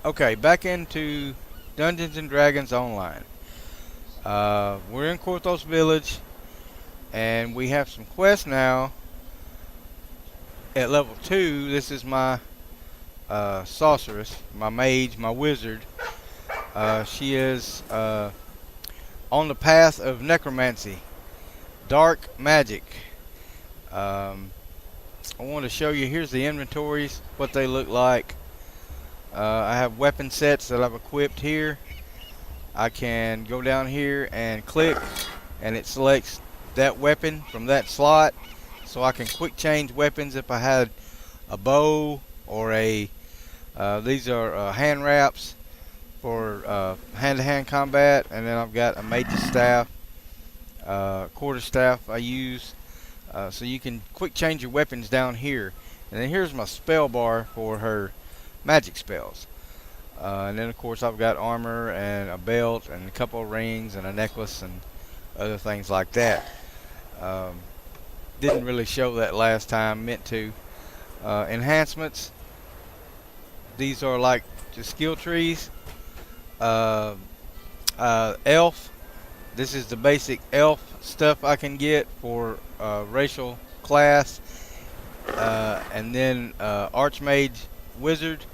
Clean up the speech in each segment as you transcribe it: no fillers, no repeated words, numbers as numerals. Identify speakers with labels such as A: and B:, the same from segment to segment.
A: Okay, back into Dungeons and Dragons Online. We're in Korthos Village, and we have some quests now at level 2. This is my sorceress, my mage, my wizard. She is on the path of necromancy, dark magic. Um, I want to show you, here's the inventories, what they look like. I have weapon sets that I've equipped here. I can go down here and click, and it selects that weapon from that slot, so I can quick change weapons if I had a bow or a these are hand wraps for hand-to-hand combat, and then I've got a mage's staff, quarter staff I use, so you can quick change your weapons down here. And then here's my spell bar for her magic spells. And then of course I've got armor and a belt and a couple of rings and a necklace and other things like that. Didn't really show that last time, meant to. Enhancements, these are like just skill trees. Elf, this is the basic elf stuff I can get for racial class. And then Archmage Wizard,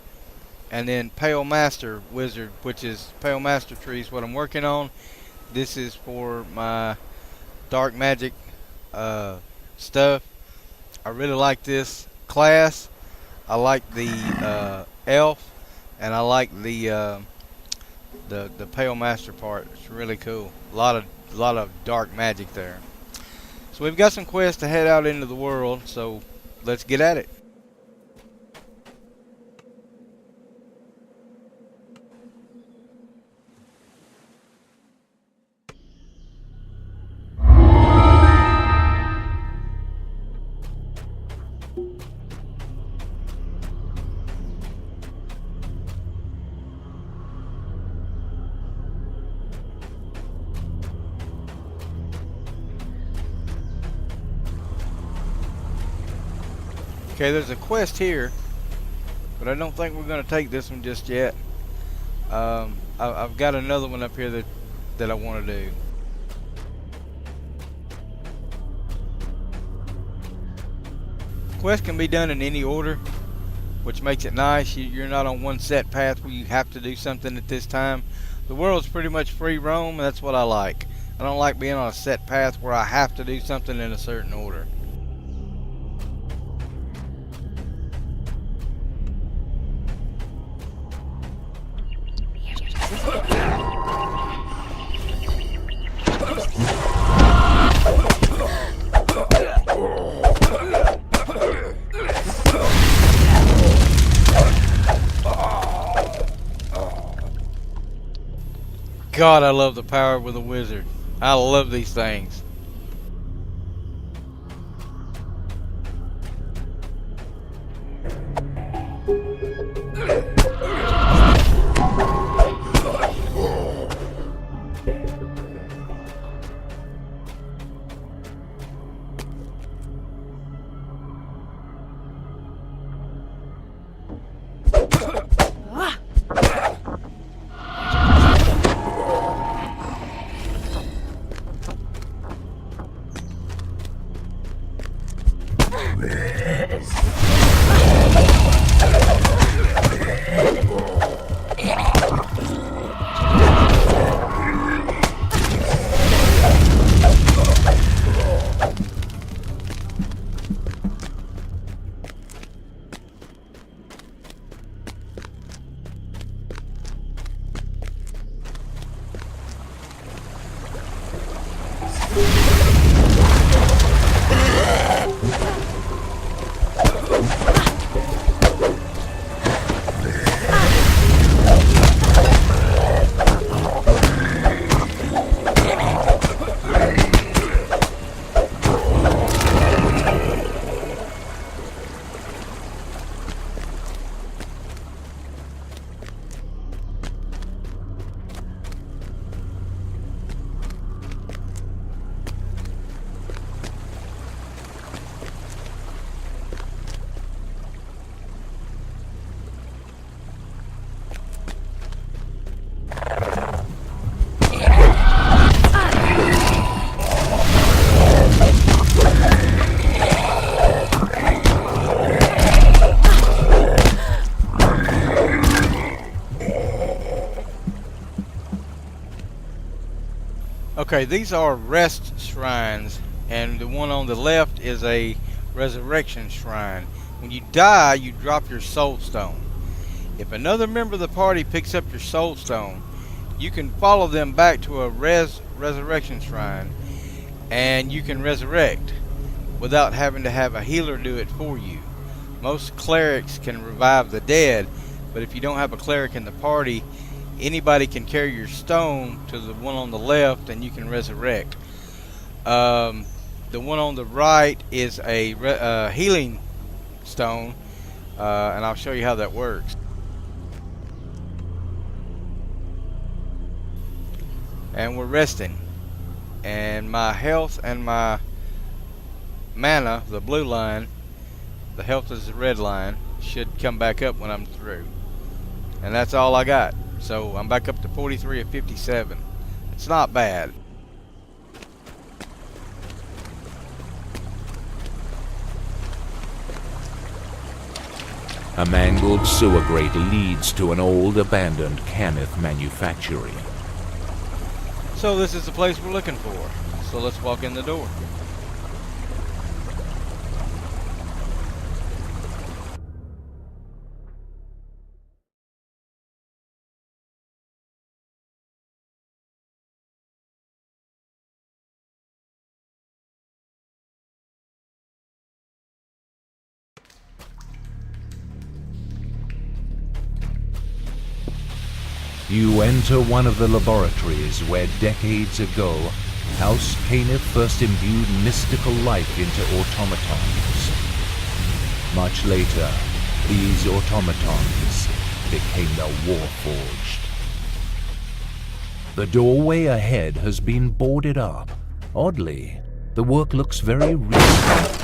A: and then Pale Master Wizard, which is Pale Master Tree is what I'm working on. This is for my dark magic stuff. I really like this class. I like the elf, and I like the Pale Master part. It's really cool. A lot of dark magic there. So we've got some quests to head out into the world. So let's get at it. Okay, there's a quest here, but I don't think we're going to take this one just yet. I've got another one up here that I want to do. Quest can be done in any order, which makes it nice. You're not on one set path where you have to do something at this time. The world's pretty much free roam, and that's what I like. I don't like being on a set path where I have to do something in a certain order. God, I love the power with a wizard. I love these things. Okay, these are rest shrines, and the one on the left is a resurrection shrine. When you die, you drop your soul stone. If another member of the party picks up your soul stone, you can follow them back to a resurrection shrine, and you can resurrect without having to have a healer do it for you. Most clerics can revive the dead, but if you don't have a cleric in the party, anybody can carry your stone to the one on the left and you can resurrect. The one on the right is a healing stone, and I'll show you how that works. And we're resting, and my health and my mana, the blue line, the health is the red line, should come back up when I'm through. And that's all I got. So I'm back up to 43 of 57. It's not bad.
B: A mangled sewer grate leads to an old abandoned Cannith manufactory.
A: So this is the place we're looking for. So let's walk in the door.
B: You enter one of the laboratories where decades ago, House Cannith first imbued mystical life into automatons. Much later, these automatons became the Warforged. The doorway ahead has been boarded up. Oddly, the work looks very recent.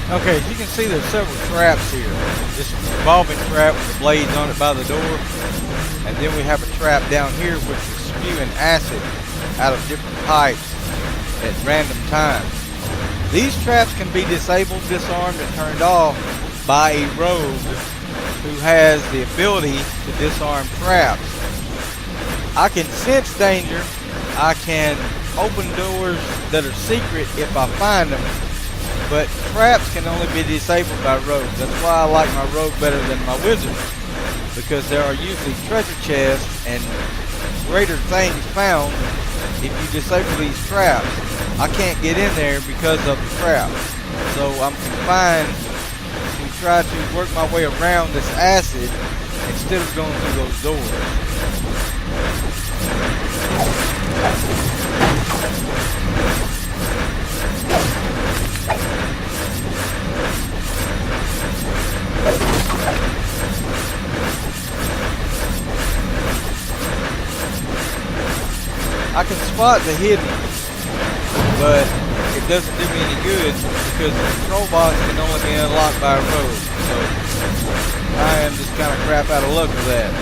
A: Okay, as you can see, there's several traps here. This revolving trap with the blades on it by the door. And then we have a trap down here which is spewing acid out of different pipes at random times. These traps can be disabled, disarmed, and turned off by a rogue who has the ability to disarm traps. I can sense danger. I can open doors that are secret if I find them. But traps can only be disabled by rogues. That's why I like my rogue better than my wizard, because there are usually treasure chests and greater things found if you disable these traps. I can't get in there because of the traps, so I'm confined to try to work my way around this acid instead of going through those doors. I can spot the hidden, but it doesn't do me any good because the control box can only be unlocked by a rogue. So I am just kind of crap out of luck with that.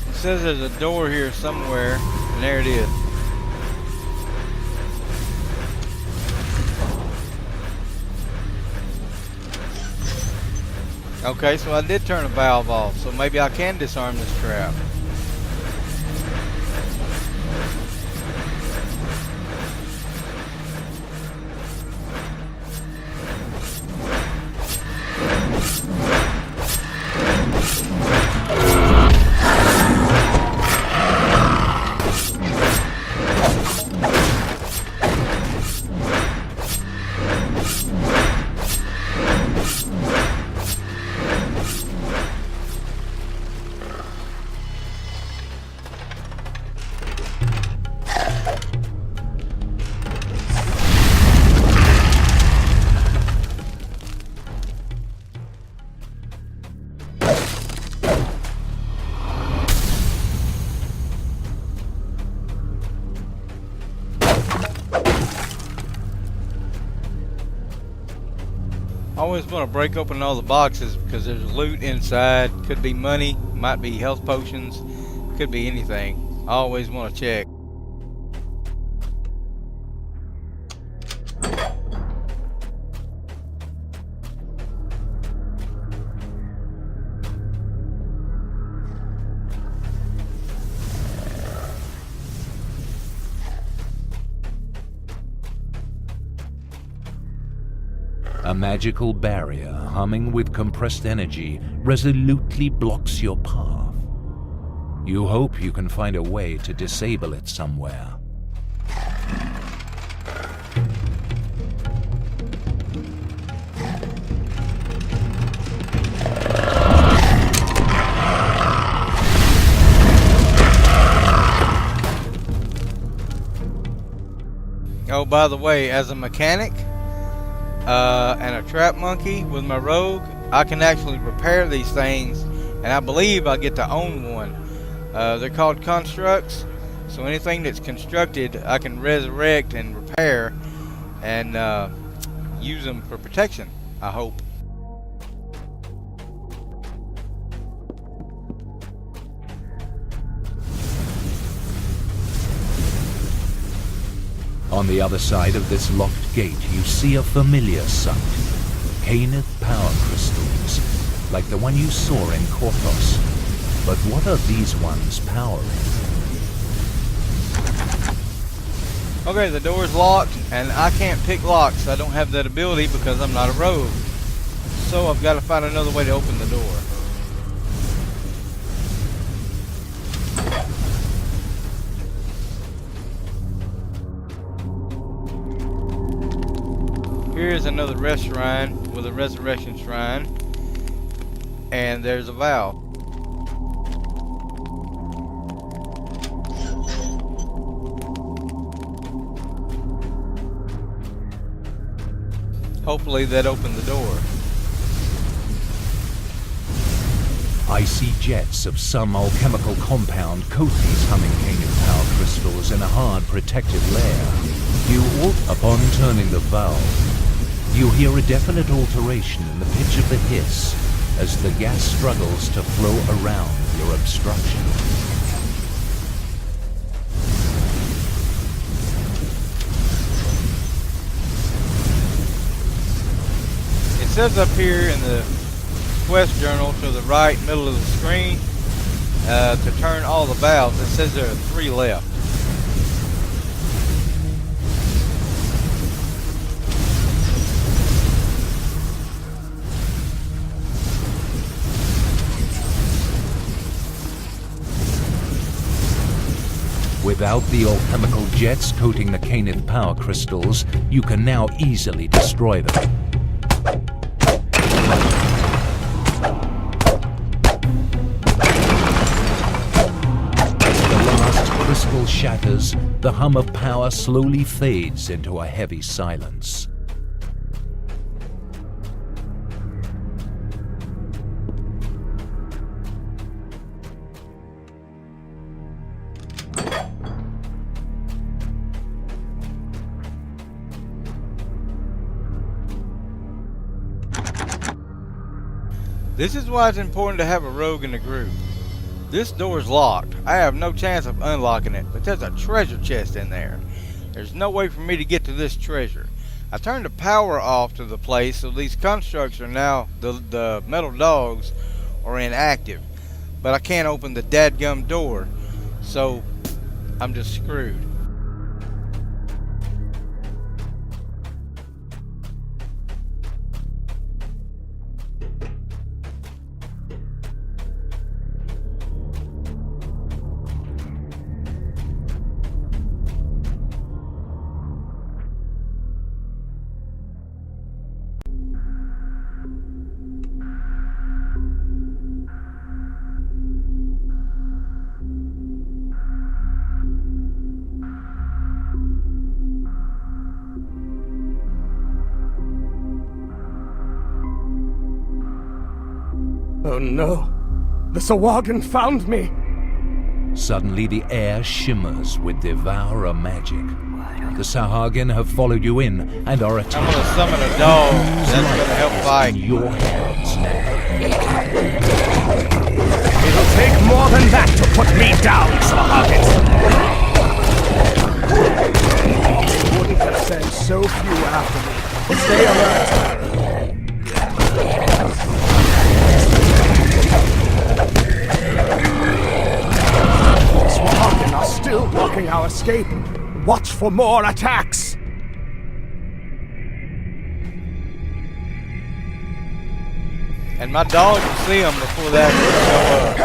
A: It says there's a door here somewhere, and there it is. Okay, so I did turn a valve off, so maybe I can disarm this trap. always want to break open all the boxes because there's loot inside. Could be money, might be health potions, could be anything. I always want to check.
B: A magical barrier humming with compressed energy resolutely blocks your path. You hope you can find a way to disable it somewhere.
A: Oh, by the way, as a mechanic and a trap monkey with my rogue, I can actually repair these things, and I believe I get to own one. They're called constructs, so anything that's constructed I can resurrect and repair and use them for protection, I hope.
B: On the other side of this locked gate, you see a familiar sight. Caneth power crystals, like the one you saw in Korthos. But what are these ones powering?
A: Okay, the door's locked, and I can't pick locks. I don't have that ability because I'm not a rogue. So I've got to find another way to open the door. Here's another rest shrine with a resurrection shrine, and there's a valve. Hopefully that opened the door.
B: Icy jets of some alchemical compound coat these humming Caneth power crystals in a hard protective layer. Upon turning the valve, you hear a definite alteration in the pitch of the hiss as the gas struggles to flow around your obstruction.
A: It says up here in the quest journal to the right middle of the screen to turn all the valves. It says there are 3 left.
B: Without the alchemical jets coating the Caneth power crystals, you can now easily destroy them. As the last crystal shatters, the hum of power slowly fades into a heavy silence.
A: This is why it's important to have a rogue in the group. This door's locked. I have no chance of unlocking it, but there's a treasure chest in there. There's no way for me to get to this treasure. I turned the power off to the place, so these constructs are now, the metal dogs are inactive. But I can't open the dadgum door, so I'm just screwed.
C: Oh no! The Sahuagin found me!
B: Suddenly the air shimmers with devourer magic. The Sahuagin have followed you in and are
A: I'm
B: attacking.
A: gonna summon a dog. That's gonna help fight.
B: in your hands now.
C: It'll take more than that to put me down, Swahagin. Wouldn't have sent so few after me. Stay alert. Swahagin are still blocking our escape. Watch for more attacks.
A: And my dog will see them before they actually show up.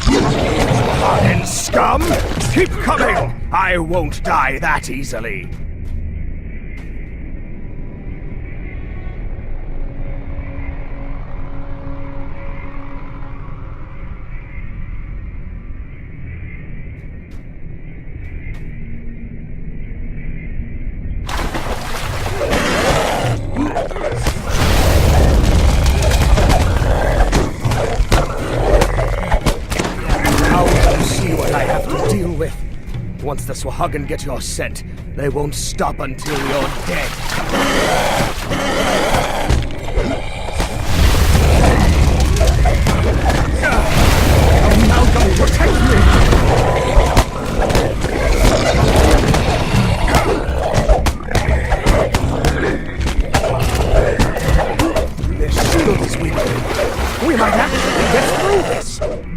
C: Swahagin scum! Keep coming! I won't die that easily. Once the Swahagin get your scent, they won't stop until you're dead. Amalgam, protect me! Their shield is weak. We might actually get through this.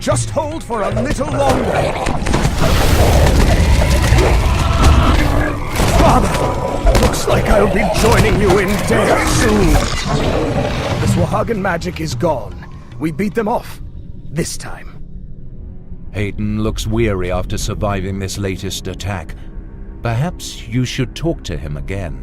C: Just hold for a little longer. Father, looks like I'll be joining you in death soon. The Swahagin magic is gone. We beat them off. This time.
B: Hayden looks weary after surviving this latest attack. Perhaps you should talk to him again.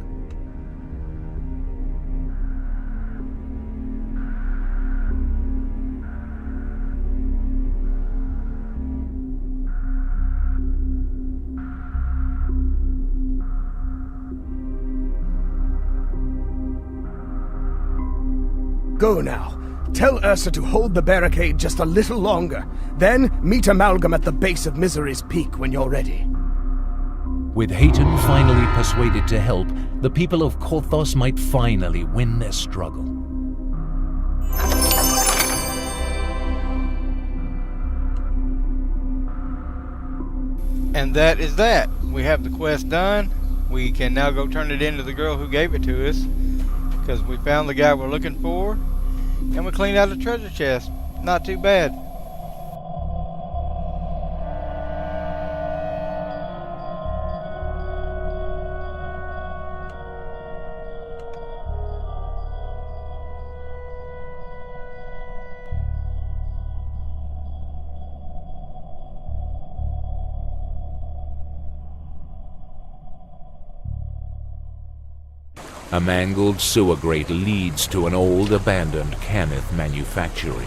C: Go now. Tell Ursa to hold the barricade just a little longer. Then meet Amalgam at the base of Misery's Peak when you're ready.
B: With Hayton finally persuaded to help, the people of Korthos might finally win their struggle.
A: And that is that. We have the quest done. We can now go turn it in to the girl who gave it to us, because we found the guy we're looking for, and we cleaned out the treasure chest. Not too bad.
B: A mangled sewer grate leads to an old abandoned Cannith manufactory.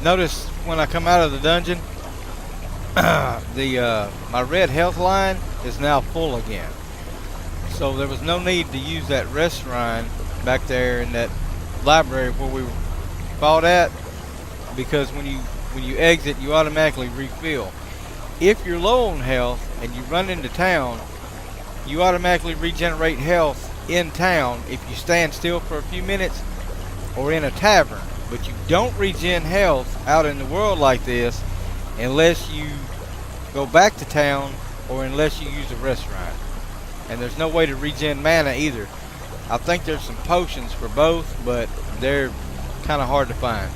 A: Notice when I come out of the dungeon, my red health line is now full again. So there was no need to use that rest shrine back there in that library where we fought at, because when you exit, you automatically refill. If you're low on health and you run into town, you automatically regenerate health in town if you stand still for a few minutes or in a tavern. But you don't regen health out in the world like this unless you go back to town or unless you use a rest shrine. And there's no way to regen mana either. I think there's some potions for both, but they're kind of hard to find.